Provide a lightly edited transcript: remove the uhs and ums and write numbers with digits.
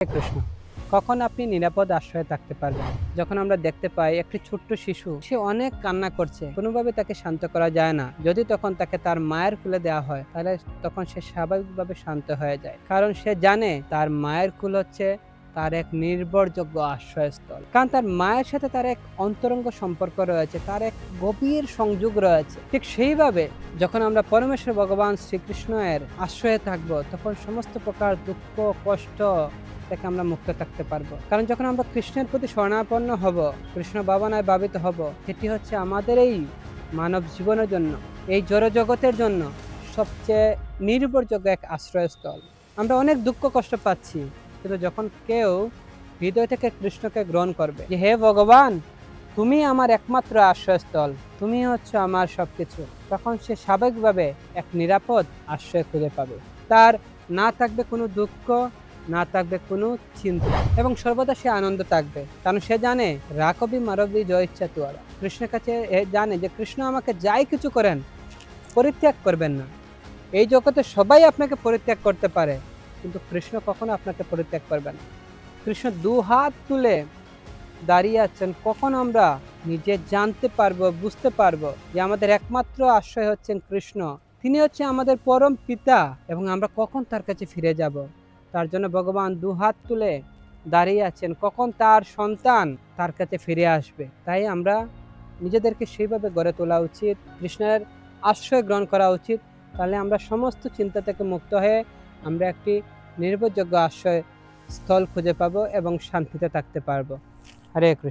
কৃষ্ণ, কখন আপনি নিরাপদ আশ্রয়ে থাকতে পারবেন? যখন আমরা দেখতে পাই একটি ছোট্ট শিশু, সে অনেক কান্না করছে, কোনোভাবে তাকে শান্ত করা যায় না। যদি তখন তাকে তার মায়ের কোলে দেওয়া হয়, তাহলে তখন সে স্বাভাবিকভাবে শান্ত হয়ে যায়, কারণ সে জানে তার মায়ের কোল হচ্ছে তার এক নির্ভরযোগ্য আশ্রয়স্থল। কারণ তার মায়ের সাথে তার এক অন্তরঙ্গ সম্পর্ক রয়েছে, তার এক গভীর সংযোগ রয়েছে। ঠিক সেইভাবে যখন আমরা পরমেশ্বর ভগবান শ্রীকৃষ্ণের আশ্রয়ে থাকবো, তখন সমস্ত প্রকার দুঃখ, কষ্ট থেকে আমরা মুক্ত থাকতে পারবো। কারণ যখন আমরা কৃষ্ণের প্রতি শরণাপন্ন হব, কৃষ্ণ ভাবনায় ভাবিত হব, সেটি হচ্ছে আমাদের এই মানব জীবনের জন্য, এই জড়জগতের জন্য সবচেয়ে নির্ভরযোগ্য এক আশ্রয়স্থল। আমরা অনেক দুঃখ কষ্ট পাচ্ছি, কিন্তু যখন কেউ হৃদয় থেকে কৃষ্ণকে গ্রহণ করবে যে হে ভগবান, তুমি আমার একমাত্র আশ্রয়স্থল, তুমি হচ্ছে আমার সবকিছু, তখন সে স্বাভাবিকভাবে এক নিরাপদ আশ্রয় খুঁজে পাবে। তার না থাকবে কোনো দুঃখ, না থাকবে কোনো চিন্তা, এবং সর্বদা সে আনন্দ থাকবে। কারণ সে জানে রাকবি মারবি জয় ইচ্ছা তুয়ারা। কৃষ্ণের কাছে জানে যে কৃষ্ণ আমাকে যাই কিছু করেন, পরিত্যাগ করবেন না। এই জগতে সবাই আপনাকে পরিত্যাগ করতে পারে, কিন্তু কৃষ্ণ কখনো আপনাকে পরিত্যাগ করবেন না। কৃষ্ণ দু হাত তুলে দাঁড়িয়ে আছেন। কখন আমরা নিজে জানতে পারবো, বুঝতে পারবো যে আমাদের একমাত্র আশ্রয় হচ্ছেন কৃষ্ণ, তিনি হচ্ছে আমাদের পরম পিতা, এবং আমরা কখন তার কাছে ফিরে যাব? তার জন্য ভগবান দু হাত তুলে দাঁড়িয়ে আছেন, কখন তার সন্তান তার কাছে ফিরে আসবে। তাই আমরা নিজেদেরকে সেইভাবে গড়ে তোলা উচিত, কৃষ্ণের আশ্রয় গ্রহণ করা উচিত। তাহলে আমরা সমস্ত চিন্তা থেকে মুক্ত হয়ে আমরা একটি নির্ভরযোগ্য আশ্রয় স্থল খুঁজে পাবো এবং শান্তিতে থাকতে পারবো। হরে কৃষ্ণ।